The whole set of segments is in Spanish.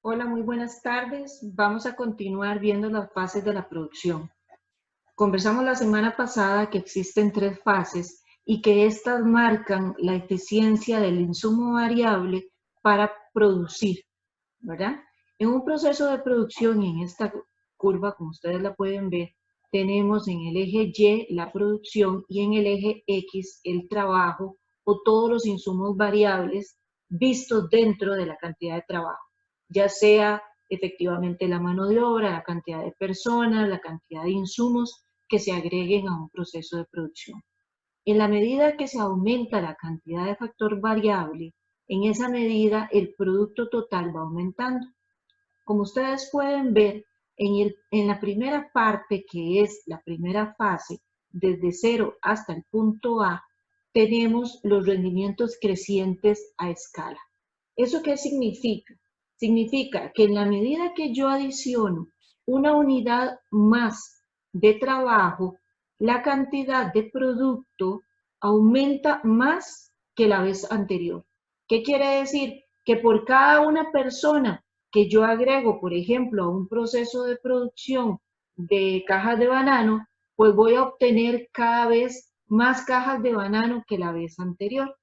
Hola, muy buenas tardes. Vamos a continuar viendo las fases de la producción. Conversamos la semana pasada que existen tres fases y que éstas marcan la eficiencia del insumo variable para producir, ¿verdad? En un proceso de producción, y en esta curva, como ustedes la pueden ver, tenemos en el eje Y la producción y en el eje X el trabajo o todos los insumos variables vistos dentro de la cantidad de trabajo, ya sea efectivamente la mano de obra, la cantidad de personas, la cantidad de insumos que se agreguen a un proceso de producción. En la medida que se aumenta la cantidad de factor variable, en esa medida el producto total va aumentando. Como ustedes pueden ver, en la primera parte, que es la primera fase, desde 0 hasta el punto A, tenemos los rendimientos crecientes a escala. ¿Eso qué significa? Significa que en la medida que yo adiciono una unidad más de trabajo, la cantidad de producto aumenta más que la vez anterior. ¿Qué quiere decir? Que por cada una persona que yo agrego, por ejemplo, a un proceso de producción de cajas de banano, pues voy a obtener cada vez más cajas de banano que la vez anterior.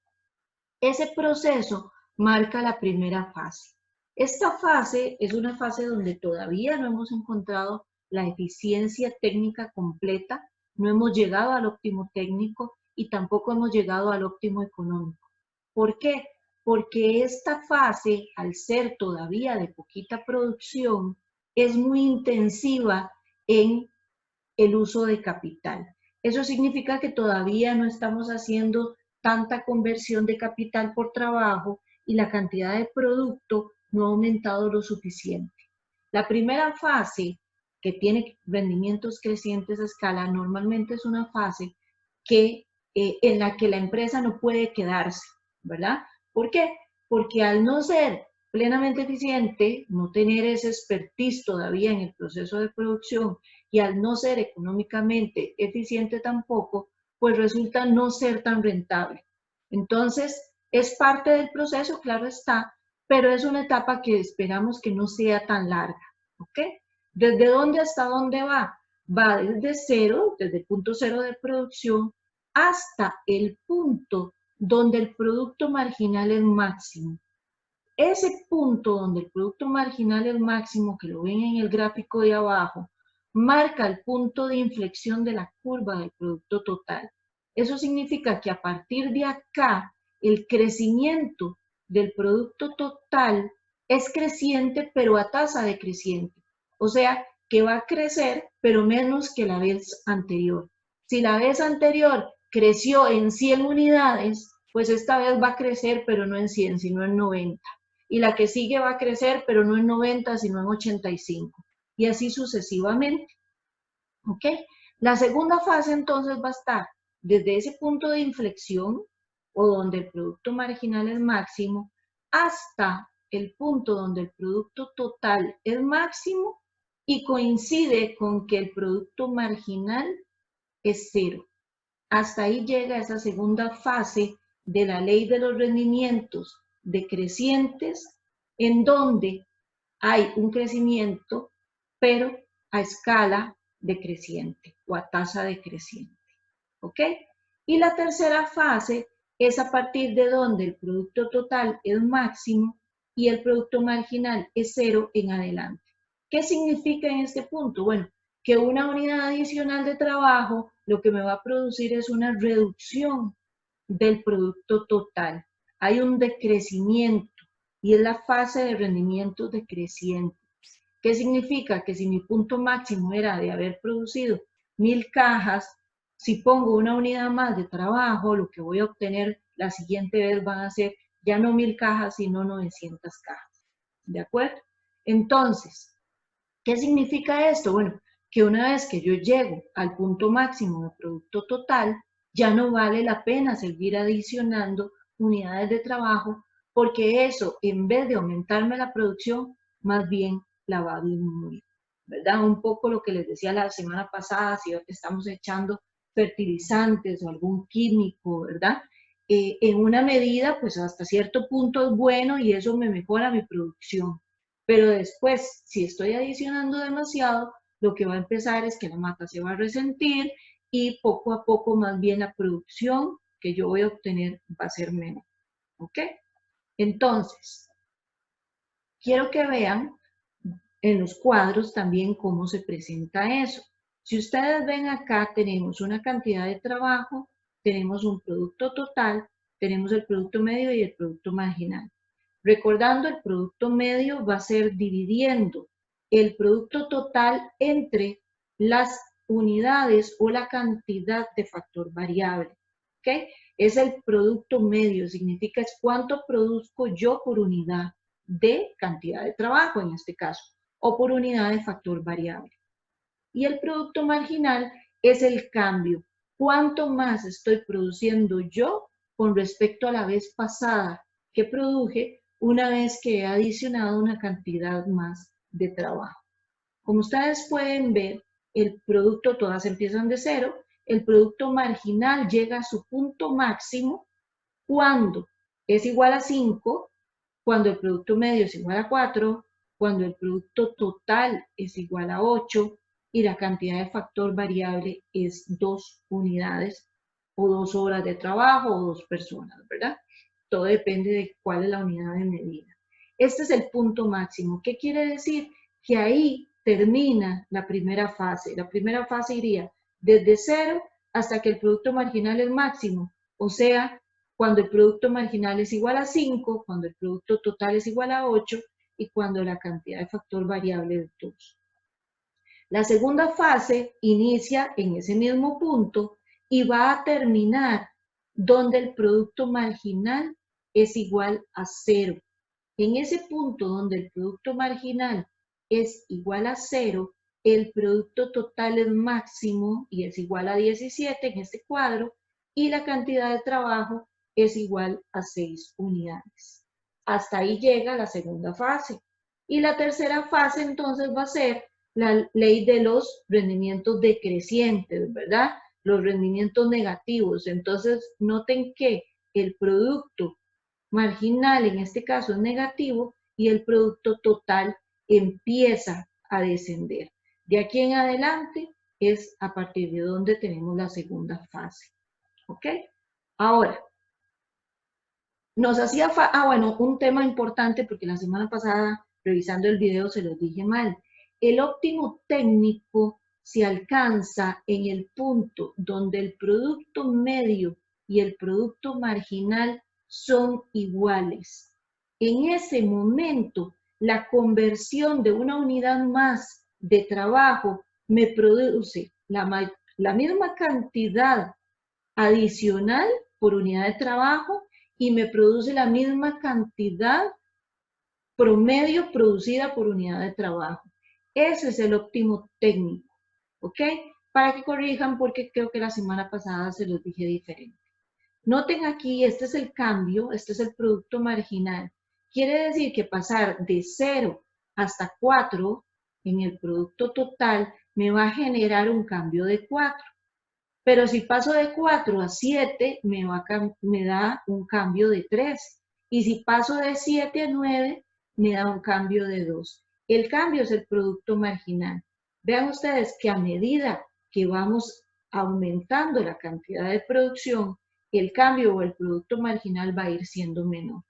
Ese proceso marca la primera fase. Esta fase es una fase donde todavía no hemos encontrado la eficiencia técnica completa, no hemos llegado al óptimo técnico y tampoco hemos llegado al óptimo económico. ¿Por qué? Porque esta fase, al ser todavía de poquita producción, es muy intensiva en el uso de capital. Eso significa que todavía no estamos haciendo tanta conversión de capital por trabajo y la cantidad de producto no ha aumentado lo suficiente. La primera fase, que tiene rendimientos crecientes a escala, normalmente es una fase en la que la empresa no puede quedarse, ¿verdad? ¿Por qué? Porque al no ser plenamente eficiente, no tener ese expertise todavía en el proceso de producción y al no ser económicamente eficiente tampoco, pues resulta no ser tan rentable. Entonces, es parte del proceso, claro está, pero es una etapa que esperamos que no sea tan larga, ¿ok? ¿Desde dónde hasta dónde va? Va desde cero, desde el punto cero de producción, hasta el punto donde el producto marginal es máximo. Ese punto donde el producto marginal es máximo, que lo ven en el gráfico de abajo, marca el punto de inflexión de la curva del producto total. Eso significa que a partir de acá, el crecimiento del producto total es creciente, pero a tasa decreciente. O sea, que va a crecer, pero menos que la vez anterior. Si la vez anterior creció en 100 unidades, pues esta vez va a crecer, pero no en 100, sino en 90. Y la que sigue va a crecer, pero no en 90, sino en 85. Y así sucesivamente. ¿Ok? La segunda fase entonces va a estar desde ese punto de inflexión o donde el producto marginal es máximo hasta el punto donde el producto total es máximo y coincide con que el producto marginal es cero. Hasta ahí llega esa segunda fase de la ley de los rendimientos decrecientes, en donde hay un crecimiento, pero a escala decreciente o a tasa decreciente. ¿Ok? Y la tercera fase es a partir de donde el producto total es máximo y el producto marginal es cero en adelante. ¿Qué significa en este punto? Bueno, que una unidad adicional de trabajo lo que me va a producir es una reducción del producto total. Hay un decrecimiento y es la fase de rendimiento decreciente. ¿Qué significa? Que si mi punto máximo era de haber producido 1000 cajas, si pongo una unidad más de trabajo, lo que voy a obtener la siguiente vez van a ser ya no 1000 cajas, sino 900 cajas. ¿De acuerdo? Entonces, ¿qué significa esto? Bueno, que una vez que yo llego al punto máximo de producto total, ya no vale la pena seguir adicionando unidades de trabajo, porque eso, en vez de aumentarme la producción, más bien la va a disminuir, ¿verdad? Un poco lo que les decía la semana pasada, si estamos echando fertilizantes o algún químico, ¿verdad? En una medida, pues hasta cierto punto es bueno y eso me mejora mi producción, Pero después, si estoy adicionando demasiado, lo que va a empezar es que la mata se va a resentir y poco a poco más bien la producción que yo voy a obtener va a ser menor. ¿Ok? Entonces, quiero que vean en los cuadros también cómo se presenta eso. Si ustedes ven acá, tenemos una cantidad de trabajo, tenemos un producto total, tenemos el producto medio y el producto marginal. Recordando, el producto medio va a ser dividiendo el producto total entre las unidades o la cantidad de factor variable. ¿Ok? Es el producto medio, significa es cuánto produzco yo por unidad de cantidad de trabajo en este caso, o por unidad de factor variable. Y el producto marginal es el cambio. ¿Cuánto más estoy produciendo yo con respecto a la vez pasada que produje una vez que he adicionado una cantidad más de trabajo? Como ustedes pueden ver, el producto, todas empiezan de cero, el producto marginal llega a su punto máximo cuando es igual a 5, cuando el producto medio es igual a 4, cuando el producto total es igual a 8 y la cantidad de factor variable es 2 unidades o 2 horas de trabajo o 2 personas, ¿verdad? Todo depende de cuál es la unidad de medida. Este es el punto máximo. ¿Qué quiere decir? Que ahí termina la primera fase. La primera fase iría desde 0 hasta que el producto marginal es máximo, o sea, cuando el producto marginal es igual a 5, cuando el producto total es igual a 8 y cuando la cantidad de factor variable es 2. La segunda fase inicia en ese mismo punto y va a terminar donde el producto marginal es igual a 0. En ese punto donde el producto marginal es igual a 0, el producto total es máximo y es igual a 17 en este cuadro y la cantidad de trabajo es igual a 6 unidades. Hasta ahí llega la segunda fase. Y la tercera fase entonces va a ser la ley de los rendimientos decrecientes, ¿verdad? Los rendimientos negativos. Entonces, noten que el producto marginal en este caso es negativo y el producto total empieza a descender. De aquí en adelante es a partir de donde tenemos la segunda fase. ¿Ok? Ahora, nos hacía bueno, un tema importante porque la semana pasada, revisando el video, se los dije mal. El óptimo técnico se alcanza en el punto donde el producto medio y el producto marginal son iguales. En ese momento, la conversión de una unidad más de trabajo me produce la misma cantidad adicional por unidad de trabajo y me produce la misma cantidad promedio producida por unidad de trabajo. Ese es el óptimo técnico, ¿ok? Para que corrijan porque creo que la semana pasada se los dije diferente. Noten aquí, este es el cambio, este es el producto marginal. Quiere decir que pasar de 0 hasta 4 en el producto total me va a generar un cambio de 4. Pero si paso de 4 a 7, me da un cambio de 3. Y si paso de 7 a 9, me da un cambio de 2. El cambio es el producto marginal. Vean ustedes que a medida que vamos aumentando la cantidad de producción, el cambio o el producto marginal va a ir siendo menor.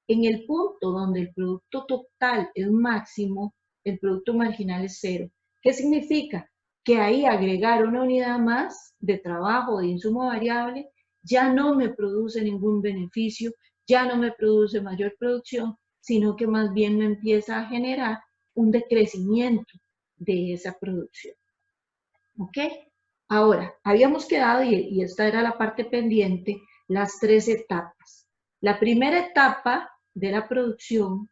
En el punto donde el producto total es máximo, el producto marginal es 0. ¿Qué significa? Que ahí agregar una unidad más de trabajo, de insumo variable, ya no me produce ningún beneficio, ya no me produce mayor producción, sino que más bien me empieza a generar un decrecimiento de esa producción. ¿Ok? Ahora, habíamos quedado, y esta era la parte pendiente, las 3 etapas. La primera etapa de la producción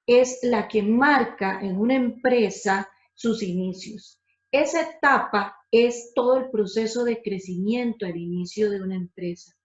es la que marca en una empresa sus inicios. Esa etapa es todo el proceso de crecimiento al inicio de una empresa.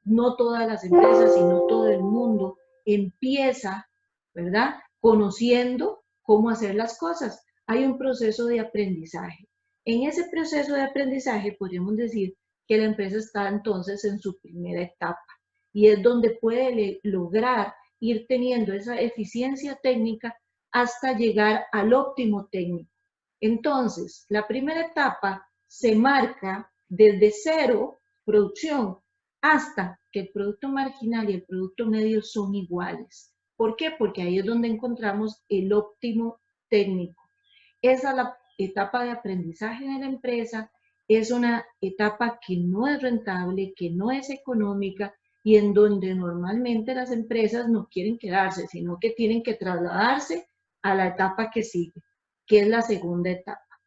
No todas las empresas, sino todo el mundo empieza, ¿verdad? Conociendo cómo hacer las cosas. Hay un proceso de aprendizaje. En ese proceso de aprendizaje podríamos decir que la empresa está entonces en su primera etapa y es donde puede lograr ir teniendo esa eficiencia técnica hasta llegar al óptimo técnico. Entonces, la primera etapa se marca desde cero, producción, hasta que el producto marginal y el producto medio son iguales. ¿Por qué? Porque ahí es donde encontramos el óptimo técnico. Esa es la etapa de aprendizaje de la empresa, es una etapa que no es rentable, que no es económica y en donde normalmente las empresas no quieren quedarse, sino que tienen que trasladarse a la etapa que sigue, que es la segunda etapa.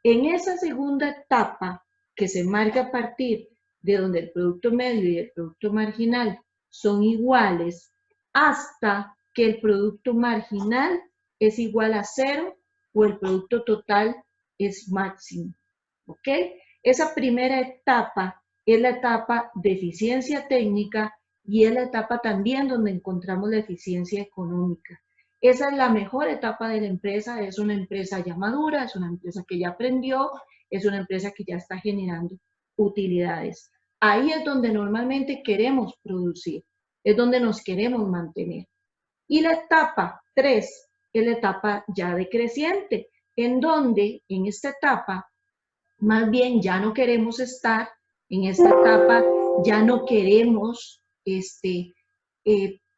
En esa segunda etapa, que se marca a partir de donde el producto medio y el producto marginal son iguales, hasta que el producto marginal es igual a cero o el producto total es máximo. ¿Ok? Esa primera etapa es la etapa de eficiencia técnica y es la etapa también donde encontramos la eficiencia económica. Esa es la mejor etapa de la empresa, es una empresa ya madura, es una empresa que ya aprendió, es una empresa que ya está generando utilidades. Ahí es donde normalmente queremos producir, es donde nos queremos mantener. Y la etapa 3 es la etapa ya decreciente, en donde en esta etapa más bien ya no queremos estar, en esta etapa ya no queremos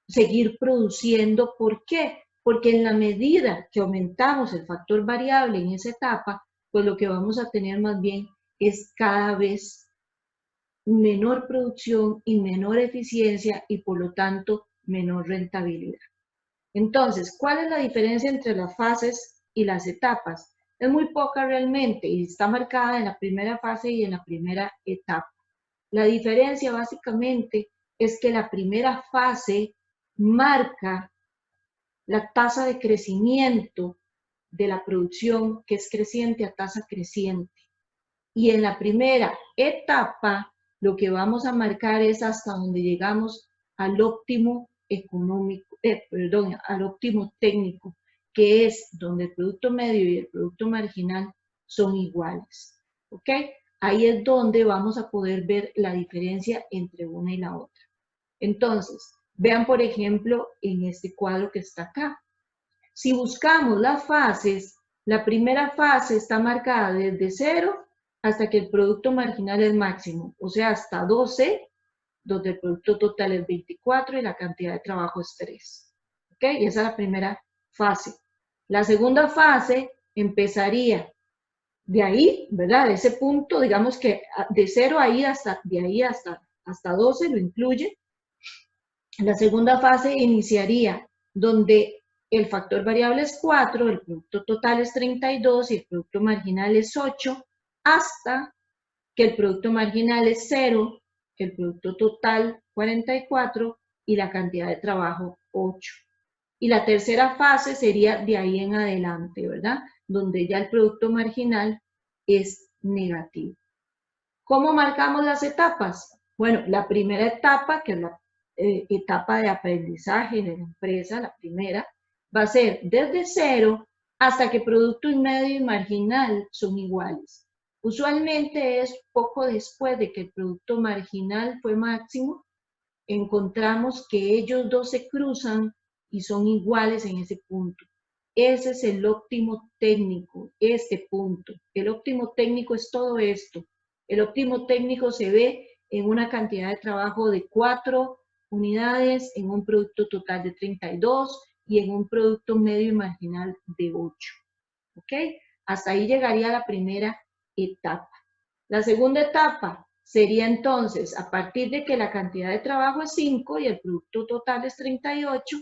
seguir produciendo. ¿Por qué? Porque en la medida que aumentamos el factor variable en esa etapa, pues lo que vamos a tener más bien es cada vez menor producción y menor eficiencia y por lo tanto menor rentabilidad. Entonces, ¿cuál es la diferencia entre las fases y las etapas? Es muy poca realmente y está marcada en la primera fase y en la primera etapa. La diferencia básicamente es que la primera fase marca la tasa de crecimiento de la producción, que es creciente a tasa creciente. Y en la primera etapa, lo que vamos a marcar es hasta donde llegamos al óptimo económico, al óptimo técnico, que es donde el producto medio y el producto marginal son iguales. ¿Ok? Ahí es donde vamos a poder ver la diferencia entre una y la otra. Entonces, vean por ejemplo en este cuadro que está acá. Si buscamos las fases, la primera fase está marcada desde 0 hasta que el producto marginal es máximo, o sea, hasta 12, donde el producto total es 24 y la cantidad de trabajo es 3. ¿Ok? Y esa es la primera fase. La segunda fase empezaría de ahí, ¿verdad? De ese punto, digamos que de 0 ahí hasta, de ahí hasta 12 lo incluye. La segunda fase iniciaría donde el factor variable es 4, el producto total es 32 y el producto marginal es 8, hasta que el producto marginal es 0, el producto total 44 y la cantidad de trabajo 8. Y la tercera fase sería de ahí en adelante, ¿verdad? Donde ya el producto marginal es negativo. ¿Cómo marcamos las etapas? Bueno, la primera etapa, que es la etapa de aprendizaje de la empresa, la primera, va a ser desde 0 hasta que producto medio y marginal son iguales. Usualmente es poco después de que el producto marginal fue máximo, encontramos que ellos dos se cruzan y son iguales en ese punto. Ese es el óptimo técnico, este punto. El óptimo técnico es todo esto. El óptimo técnico se ve en una cantidad de trabajo de 4 unidades, en un producto total de 32 y en un producto medio y marginal de 8. ¿Ok? Hasta ahí llegaría la primera etapa. La segunda etapa sería entonces, a partir de que la cantidad de trabajo es 5 y el producto total es 38,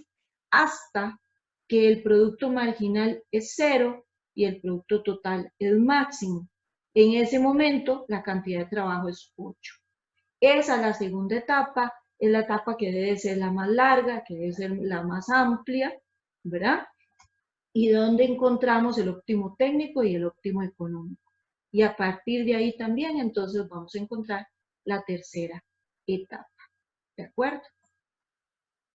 hasta que el producto marginal es 0 y el producto total es máximo. En ese momento, la cantidad de trabajo es 8. Esa es la segunda etapa, es la etapa que debe ser la más larga, que debe ser la más amplia, ¿verdad? Y donde encontramos el óptimo técnico y el óptimo económico. Y a partir de ahí también, entonces, vamos a encontrar la tercera etapa. ¿De acuerdo?